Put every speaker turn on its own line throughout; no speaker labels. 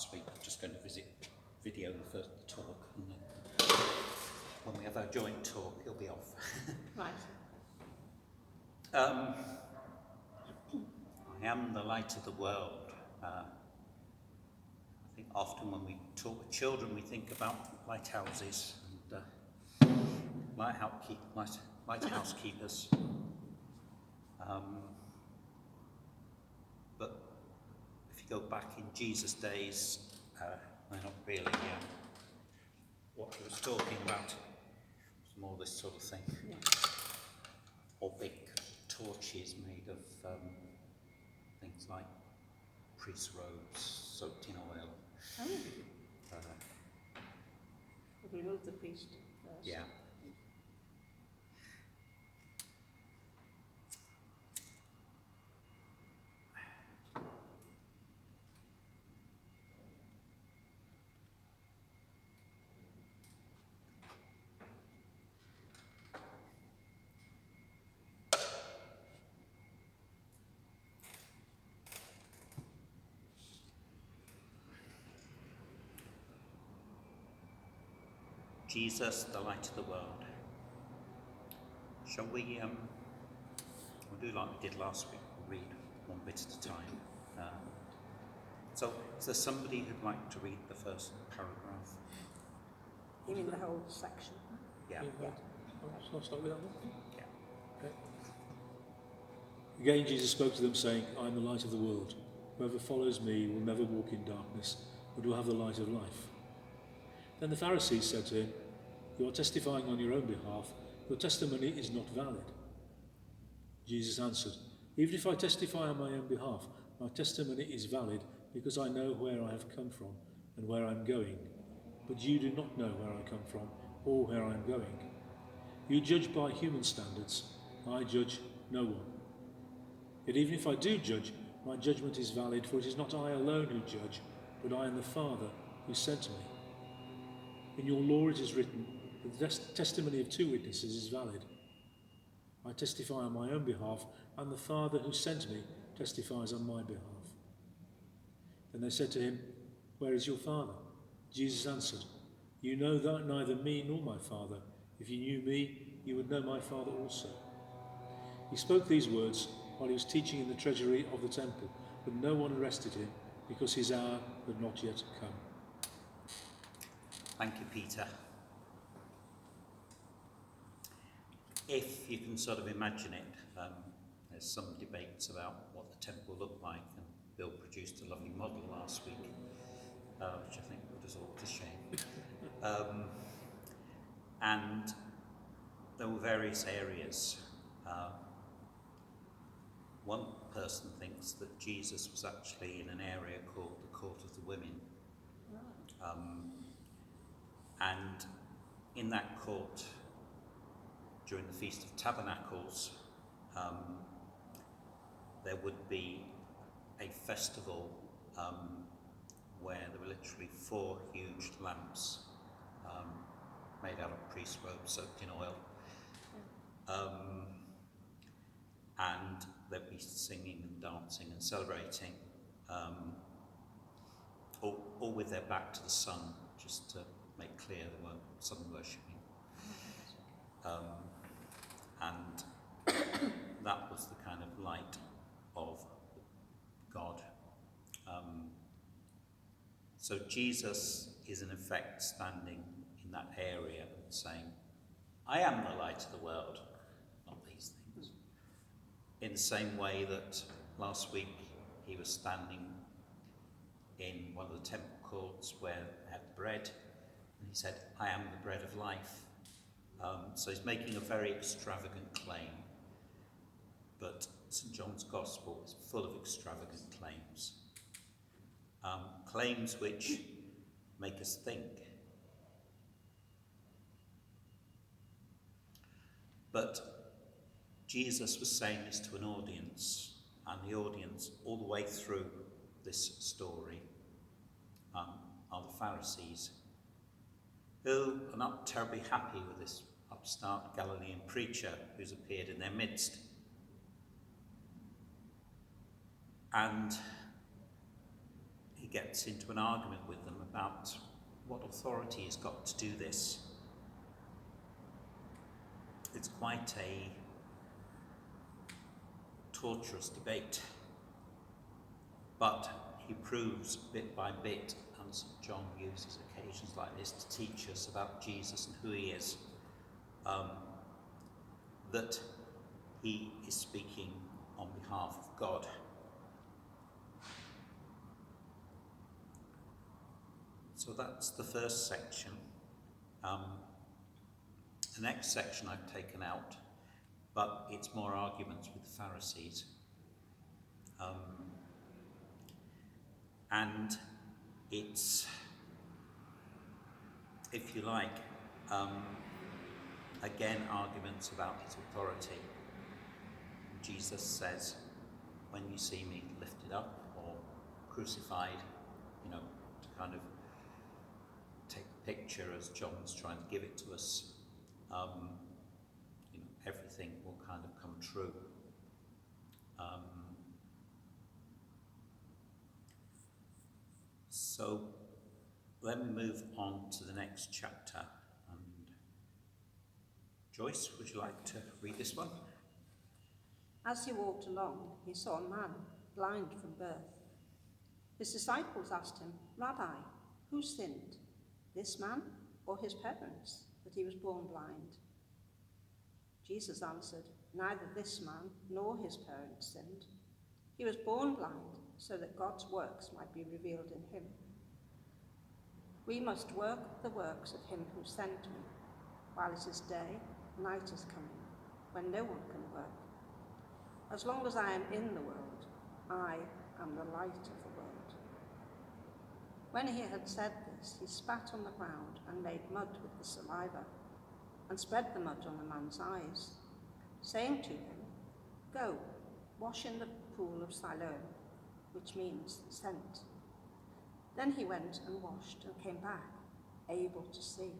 last week. I'm just going to video the first talk, and then when we have our joint talk, he'll be off.
Right.
I am the light of the world. I think often when we talk with children, we think about lighthouses and lighthouse keepers. But if you go back in Jesus' days, they're not really what he was talking about. It's more this sort of thing.
Yeah.
Or big torches made of things like priest robes soaked in oil.
Oh. We remove the priest first.
Yeah. Jesus, the light of the world. Shall we, we'll do like we did last week, we'll read one bit at a time. So, is there somebody who'd like to read the first paragraph?
You mean the whole section?
Yeah.
Yeah.
I'll start with that one.
Yeah.
Okay. Again, Jesus spoke to them, saying, I am the light of the world. Whoever follows me will never walk in darkness, but will have the light of life. Then the Pharisees said to him, You are testifying on your own behalf. Your testimony is not valid. Jesus answered, Even if I testify on my own behalf, my testimony is valid because I know where I have come from and where I am going. But you do not know where I come from or where I am going. You judge by human standards. I judge no one. Yet even if I do judge, my judgment is valid, for it is not I alone who judge, but I and the Father who sent me. In your law it is written that the testimony of two witnesses is valid. I testify on my own behalf, and the Father who sent me testifies on my behalf. Then they said to him, Where is your Father? Jesus answered, You know that neither me nor my Father. If you knew me, you would know my Father also. He spoke these words while he was teaching in the treasury of the temple, but no one arrested him because his hour had not yet come.
Thank you, Peter. If you can sort of imagine it, there's some debates about what the temple looked like, and Bill produced a lovely model last week, which I think put us all to shame. And there were various areas. One person thinks that Jesus was actually in an area called the Court of the Women. And in that court, during the Feast of Tabernacles, there would be a festival where there were literally 4 huge lamps made out of priest robes soaked in oil. And they'd be singing and dancing and celebrating, all with their back to the sun, just to make clear they weren't sun worshipping. And that was the kind of light of God. So Jesus is in effect standing in that area and saying, I am the light of the world, not these things. In the same way that last week he was standing in one of the temple courts where they had bread, and he said, I am the bread of life. So he's making a very extravagant claim, but St. John's Gospel is full of extravagant claims. Claims which make us think. But Jesus was saying this to an audience, and the audience all the way through this story are the Pharisees, who are not terribly happy with this upstart Galilean preacher who's appeared in their midst. And he gets into an argument with them about what authority he's got to do this. It's quite a torturous debate, but he proves bit by bit, and St. John uses occasions like this to teach us about Jesus and who he is, that he is speaking on behalf of God. So that's the first section. The next section I've taken out, but it's more arguments with the Pharisees. And it's, if you like, again, arguments about his authority. Jesus says, when you see me lifted up or crucified, to kind of take the picture as John's trying to give it to us, everything will kind of come true. So let me move on to the next chapter. And Joyce, would you like to read this one?
As he walked along, he saw a man blind from birth. His disciples asked him, "Rabbi, who sinned, this man or his parents, that he was born blind?" Jesus answered, "Neither this man nor his parents sinned. He was born blind so that God's works might be revealed in him. We must work the works of him who sent me. While it is day, night is coming, when no one can work. As long as I am in the world, I am the light of the world." When he had said this, he spat on the ground and made mud with the saliva, and spread the mud on the man's eyes, saying to him, "Go, wash in the pool of Siloam," which means sent. Then he went and washed and came back, able to see.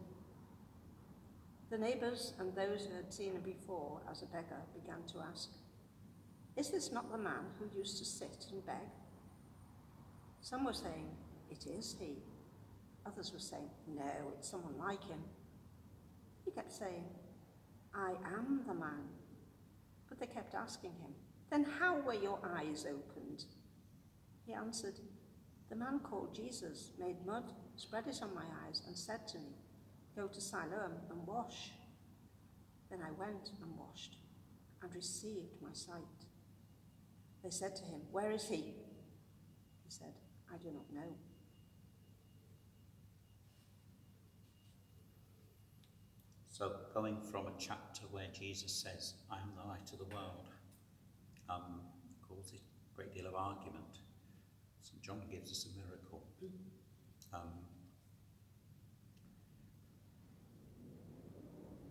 The neighbours and those who had seen him before as a beggar began to ask, "Is this not the man who used to sit and beg?" Some were saying, "It is he." Others were saying, "No, it's someone like him." He kept saying, "I am the man." But they kept asking him, "Then how were your eyes opened?" He answered, "The man called Jesus made mud, spread it on my eyes, and said to me, 'Go to Siloam and wash.' Then I went and washed and received my sight." They said to him, "Where is he?" He said, "I do not know."
So going from a chapter where Jesus says, "I am the light of the world," causes a great deal of argument. St. John gives us a miracle.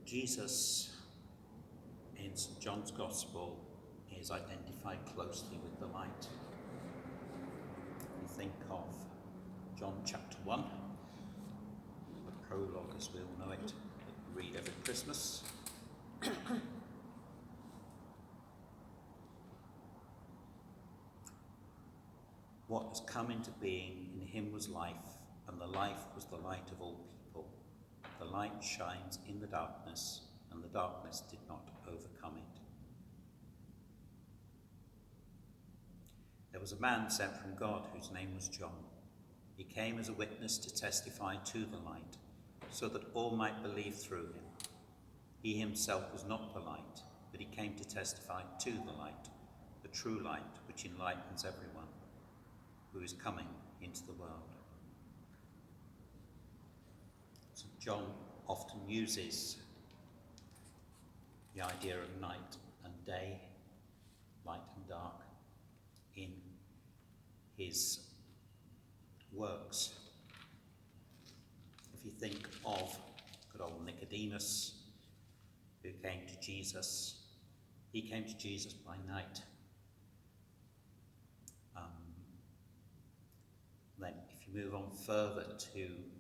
Jesus, in St. John's Gospel, is identified closely with the light. You think of John chapter 1, the prologue as we all know it, that we read every Christmas. What has come into being in him was life, and the life was the light of all people. The light shines in the darkness, and the darkness did not overcome it. There was a man sent from God whose name was John. He came as a witness to testify to the light, so that all might believe through him. He himself was not the light, but he came to testify to the light, the true light which enlightens everyone who is coming into the world. St. John often uses the idea of night and day, light and dark, in his works. If you think of good old Nicodemus, who came to Jesus, he came to Jesus by night. Then if you move on further to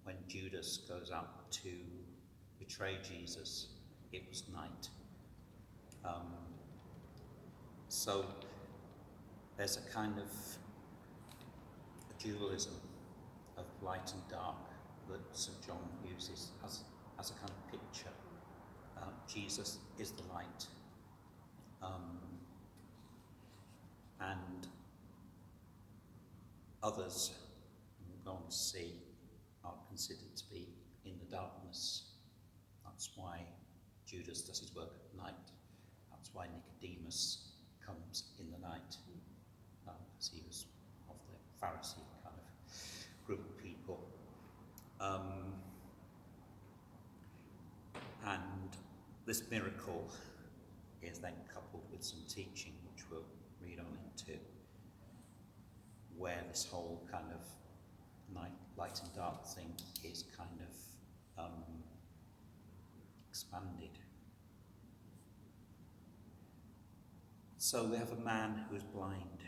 when Judas goes out to betray Jesus, it was night. So there's a kind of a dualism of light and dark that St. John uses as a kind of picture. Jesus is the light, and others, we'll go on to see, are considered to be in the darkness. That's why Judas does his work at night. That's why Nicodemus comes in the night, because he was of the Pharisee kind of group of people. And this miracle is then coupled with some teaching, which we'll read on into, where this whole kind of light and dark thing is kind of expanded. So we have a man who is blind.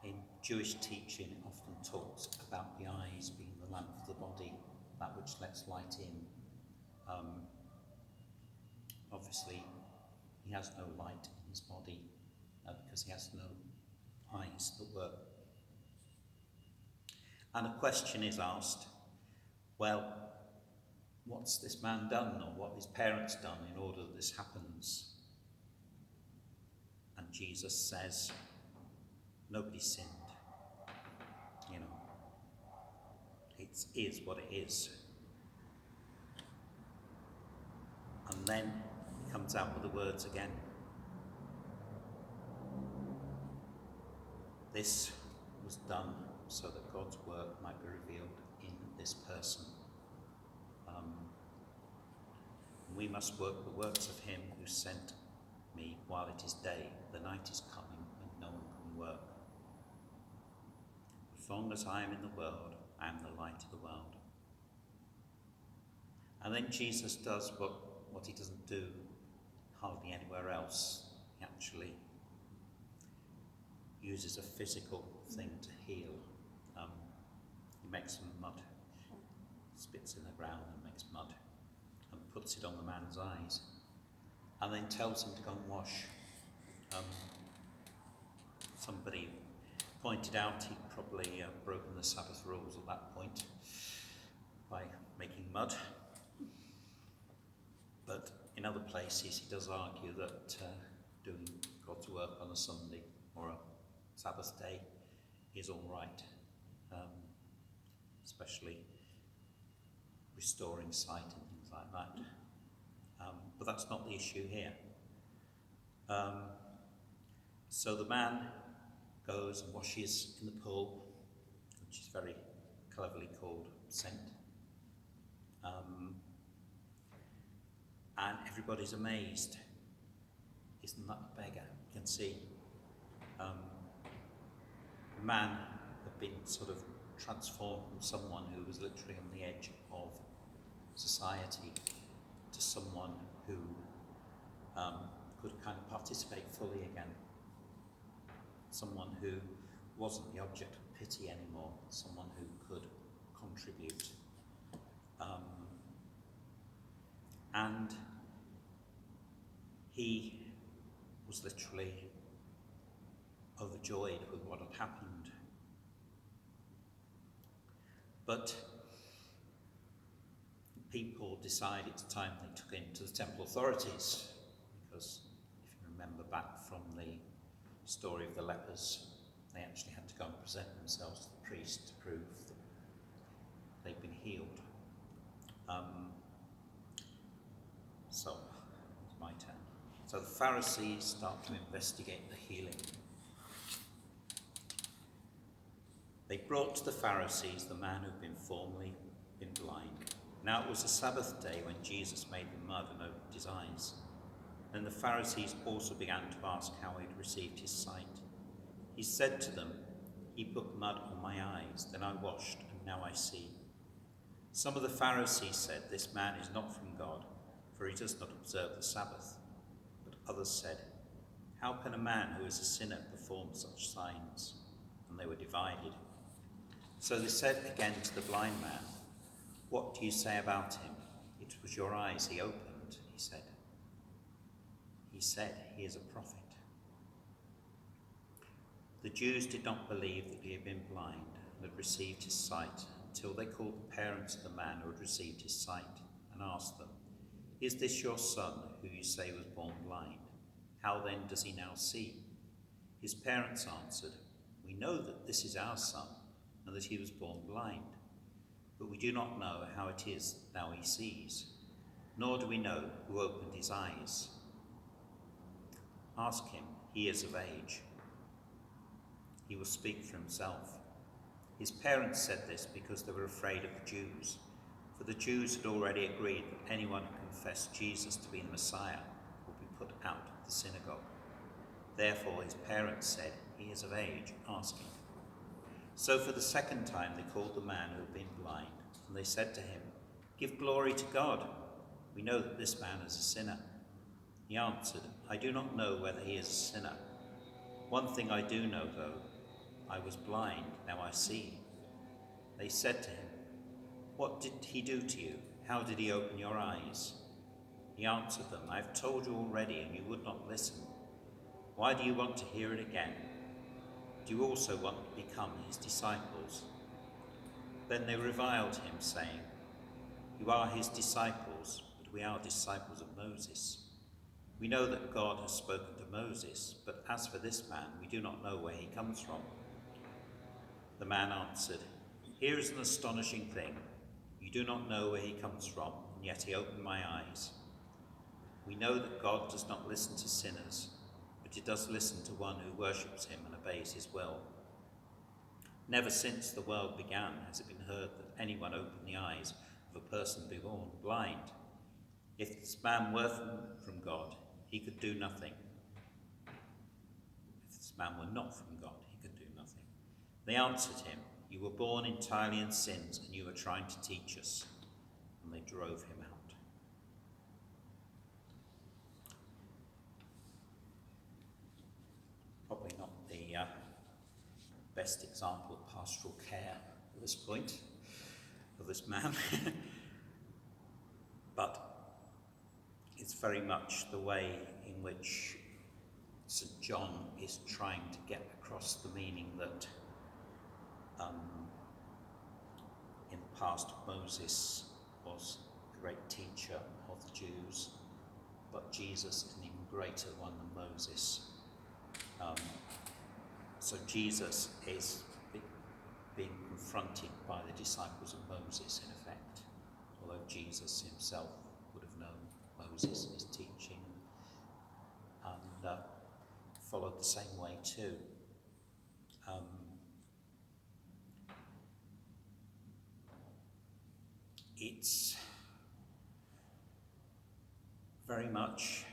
In Jewish teaching, it often talks about the eyes being the lamp of the body, that which lets light in. Obviously, he has no light in his body because he has no eyes that work. And a question is asked, well, what's this man done, or what his parents done in order that this happens? And Jesus says, nobody sinned. You know, it is what it is. And then he comes out with the words again. This was done so that God's work might be revealed in this person. We must work the works of him who sent me while it is day. The night is coming when no one can work. As long as I am in the world, I am the light of the world. And then Jesus does what he doesn't do hardly anywhere else. He actually uses a physical thing to heal. He makes some mud, spits in the ground and makes mud, and puts it on the man's eyes, and then tells him to go and wash. Somebody pointed out he'd probably broken the Sabbath rules at that point by making mud. But in other places he does argue that doing God's work on a Sunday or a Sabbath day is all right, especially restoring sight and things like that. But that's not the issue here. So the man goes and washes in the pool, which is very cleverly called Sent. And everybody's amazed. Isn't that a beggar? You can see the man had been sort of transformed from someone who was literally on the edge of society to someone who could kind of participate fully again. Someone who wasn't the object of pity anymore, someone who could contribute. And he was literally overjoyed with what had happened. But people decide it's time they took him to the temple authorities, because if you remember back from the story of the lepers, they actually had to go and present themselves to the priest to prove that they'd been healed. So, it's my turn. So the Pharisees start to investigate the healing. They brought to the Pharisees the man who'd been formerly been blind. Now it was a Sabbath day when Jesus made the mud and opened his eyes. Then the Pharisees also began to ask how he had received his sight. He said to them, "He put mud on my eyes, then I washed, and now I see." Some of the Pharisees said, "This man is not from God, for he does not observe the Sabbath." But others said, "How can a man who is a sinner perform such signs?" And they were divided. So they said again to the blind man, "What do you say about him? It was your eyes he opened," he said. He said, "He is a prophet." The Jews did not believe that he had been blind and had received his sight until they called the parents of the man who had received his sight and asked them, "Is this your son who you say was born blind? How then does he now see?" His parents answered, "We know that this is our son and that he was born blind, but we do not know how it is now he sees, nor do we know who opened his eyes. Ask him, he is of age. He will speak for himself." His parents said this because they were afraid of the Jews, for the Jews had already agreed that anyone who confessed Jesus to be the Messiah would be put out of the synagogue. Therefore his parents said, "He is of age, ask him." So for the second time they called the man who had been blind, and they said to him, "Give glory to God. We know that this man is a sinner." He answered, "I do not know whether he is a sinner. One thing I do know though, I was blind, now I see." They said to him, "What did he do to you? How did he open your eyes?" He answered them, "I have told you already, and you would not listen. Why do you want to hear it again? Do you also want to become his disciples?" Then they reviled him, saying, "You are his disciples, but we are disciples of Moses. We know that God has spoken to Moses, but as for this man, we do not know where he comes from." The man answered, "Here is an astonishing thing. You do not know where he comes from, and yet he opened my eyes. We know that God does not listen to sinners, but he does listen to one who worships him and obeys his will. Never since the world began has it been heard that anyone opened the eyes of a person born blind. If this man were from God, he could do nothing. If this man were not from God, he could do nothing." They answered him, "You were born entirely in sins, and you are trying to teach us." And they drove him out. Probably not the best example of pastoral care at this point of this man, but it's very much the way in which St. John is trying to get across the meaning that in the past Moses was a great teacher of the Jews, but Jesus is an even greater one than Moses. So Jesus is being confronted by the disciples of Moses, in effect, although Jesus himself would have known Moses and his teaching and followed the same way too. It's very much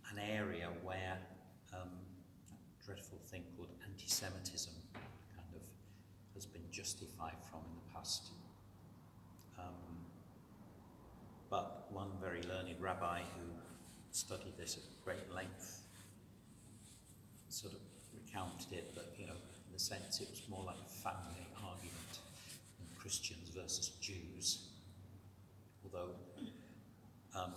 an area where a dreadful thing called anti-Semitism kind of has been justified from in the past. But one very learned rabbi who studied this at great length sort of recounted it that, in a sense it was more like a family argument than Christians versus Jews. Although at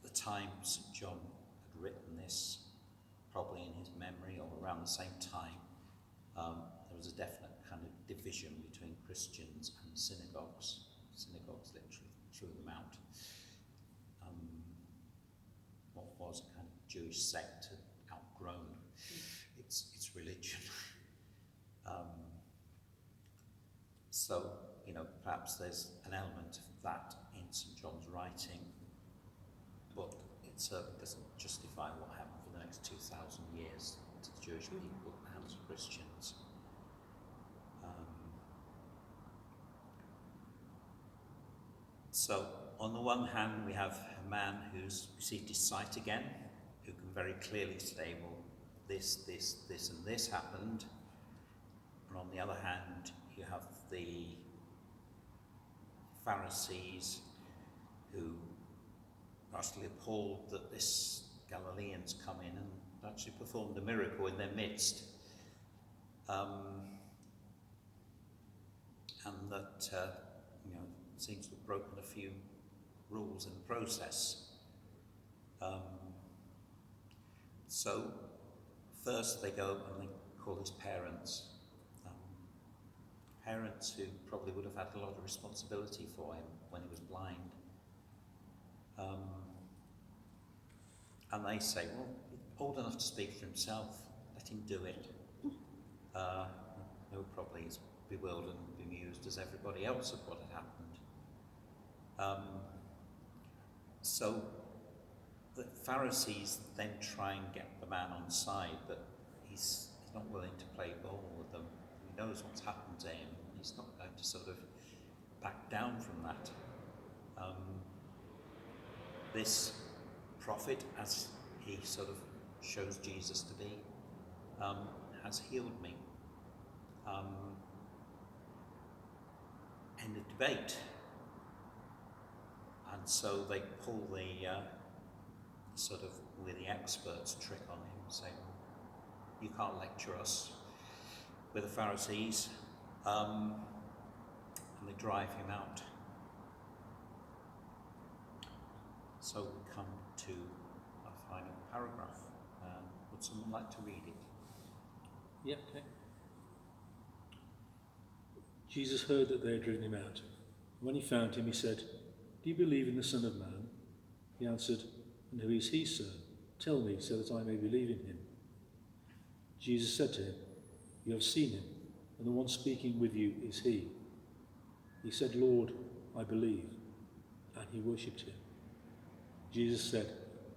the time St. John had written this, probably in his memory or around the same time, there was a definite kind of division between Christians and synagogues. Synagogues literally threw them out. What was a kind of Jewish sect had outgrown its religion. So, perhaps there's an element of that in St. John's writing, but it certainly doesn't justify what happened for the next 2,000 years to the Jewish people and to Christians. So, on the one hand, we have a man who's received his sight again, who can very clearly say, well, this, and this happened. And on the other hand, you have the Pharisees who are actually appalled that this Galilean's come in and actually performed a miracle in their midst. And that, seems to have broken a few rules in the process. So first they go and they call his parents. Parents who probably would have had a lot of responsibility for him when he was blind. And they say, well, he's old enough to speak for himself, let him do it. They were probably as bewildered and bemused as everybody else at what had happened. So the Pharisees then try and get the man on side, but he's not willing to play ball with them. He knows what's happened to him. He's not going to sort of back down from that. This prophet, as he sort of shows Jesus to be, has healed me. In the debate. And so they pull the sort of we're the experts trick on him, saying, you can't lecture us. We're the Pharisees. And they drive him out. So we come to our final paragraph. Would someone like to read it?
Yeah, okay. Jesus heard that they had driven him out. When he found him, he said, do you believe in the Son of Man? He answered, and who is he, sir? Tell me, so that I may believe in him. Jesus said to him, you have seen him, and the one speaking with you is he. He said, Lord, I believe, and he worshipped him. Jesus said,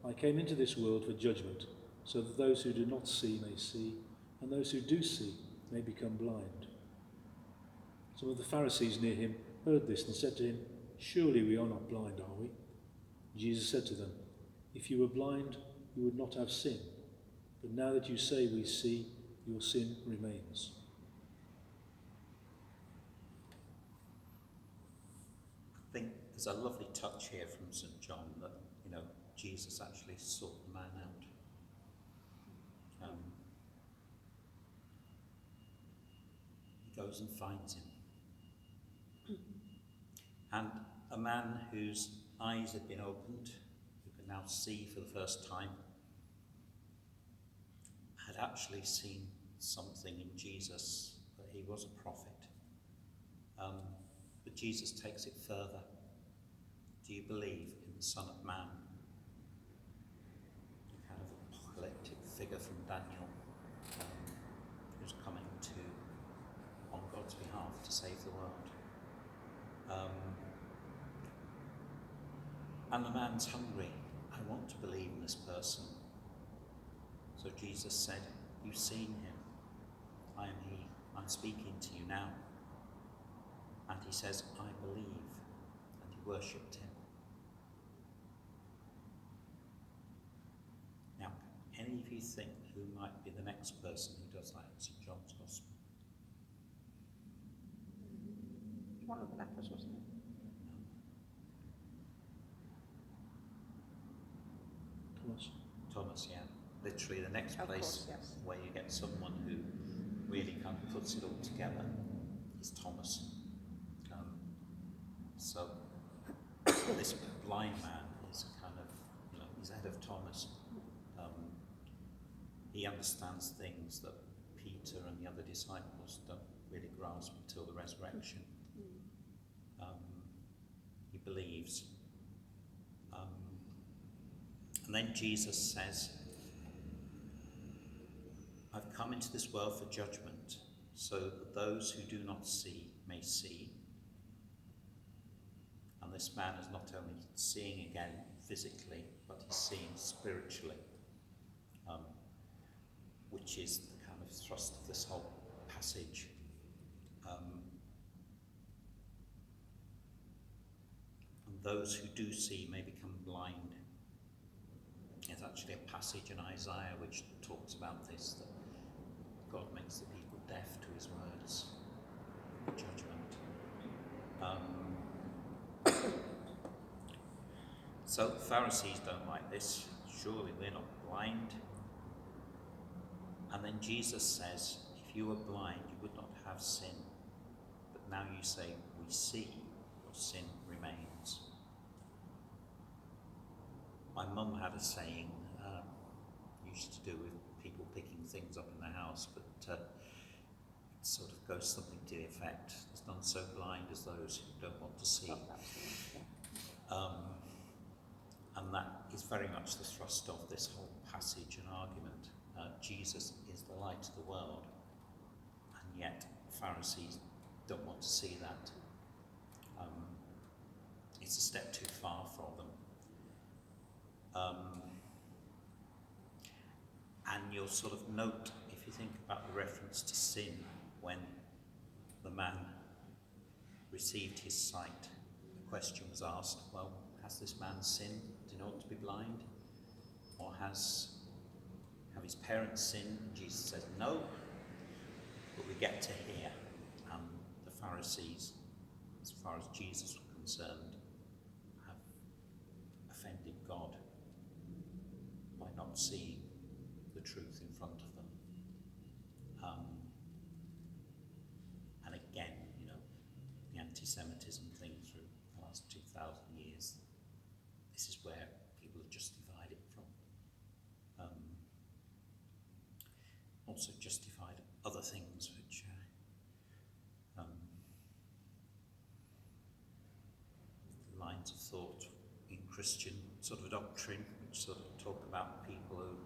I came into this world for judgment, so that those who do not see may see, and those who do see may become blind. Some of the Pharisees near him heard this and said to him, surely we are not blind, are we? Jesus said to them, if you were blind, you would not have sin. But now that you say we see, your sin remains.
I think there's a lovely touch here from St. John that, Jesus actually sought the man out. He goes and finds him. And a man whose eyes had been opened, who could now see for the first time, had actually seen something in Jesus, that he was a prophet. But Jesus takes it further. Do you believe in the Son of Man? A kind of apocalyptic figure from Daniel, who's coming on God's behalf to save the world. And the man's hungry. I want to believe in this person. So Jesus said, you've seen him. I am he. I'm speaking to you now. And he says, I believe. And he worshipped him. Now, any of you think who might be the next person who does that in St. John's Gospel?
One of the lepers, wasn't it?
Thomas, yeah. Literally the next
Of
place
course, yes.
where you get someone who really kind of puts it all together is Thomas. So this blind man is kind of, he's ahead of Thomas. He understands things that Peter and the other disciples don't really grasp until the resurrection. He believes. And then Jesus says, I've come into this world for judgment, so that those who do not see may see. And this man is not only seeing again physically, but he's seeing spiritually, which is the kind of thrust of this whole passage. And those who do see may become blind. There's actually a passage in Isaiah which talks about this, that God makes the people deaf to his words, judgment. So the Pharisees don't like this. Surely we're not blind. And then Jesus says, if you were blind, you would not have sin. But now you say, we see, your sin remains. My mum had a saying, you much to do with people picking things up in the house, but it sort of goes something to the effect, there's none so blind as those who don't want to see. And that is very much the thrust of this whole passage and argument. Jesus is the light of the world, and yet Pharisees don't want to see that. It's a step too far for them. And you'll sort of note, if you think about the reference to sin, when the man received his sight, the question was asked, well, has this man sinned? Did he ought to be blind? Or have his parents sinned? And Jesus says, no. But we get to here, the Pharisees, as far as Jesus was concerned, have offended God by not seeing the truth in front of them. And again, the anti-Semitism thing through the last 2,000 years, this is where people are justified it from. Also justified other things which lines of thought in Christian sort of doctrine, which sort of talk about people who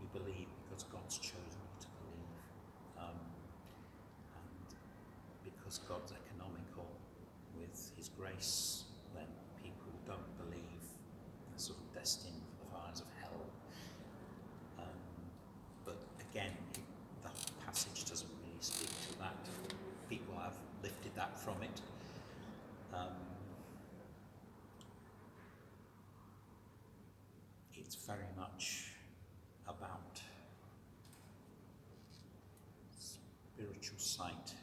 you believe because God's chosen you to believe, and because God's economical with his grace, then people who don't believe are sort of destined for the fires of hell. But again, the passage doesn't really speak to that. People have lifted that from it. It's very much about spiritual sight,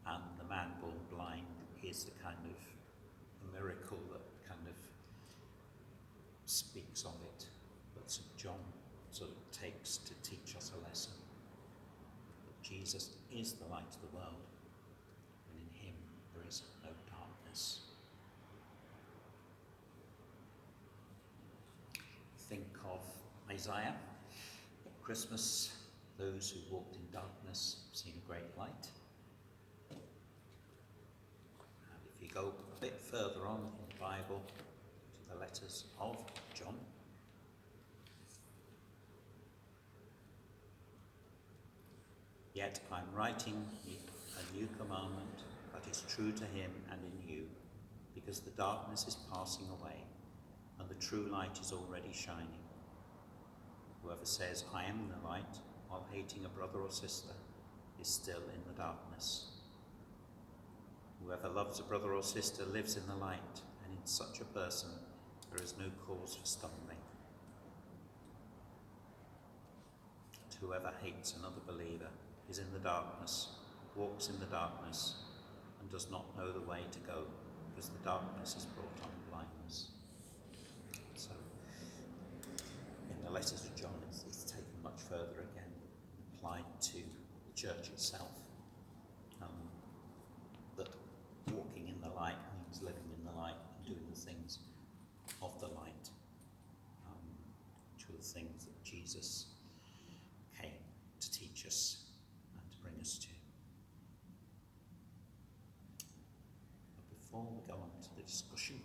and the man born blind is the kind of a miracle that kind of speaks of it, that St. John sort of takes to teach us a lesson. That Jesus is the light of the world, and in him there is no darkness. Think of Isaiah at Christmas, those who walked in darkness have seen a great light. And if you go a bit further on in the Bible to the letters of John, yet I'm writing a new commandment that is true to him and in you, because the darkness is passing away and the true light is already shining. Whoever says, I am in the light, while hating a brother or sister, is still in the darkness. Whoever loves a brother or sister lives in the light, and in such a person there is no cause for stumbling. And whoever hates another believer is in the darkness, walks in the darkness, and does not know the way to go, because the darkness has brought on blindness. So, in the letters of John, it's taken much further again, applied to the church itself. That walking in the light means living in the light and doing the things of the light, which are the things that Jesus came to teach us and to bring us to. But before we go on to the discussion,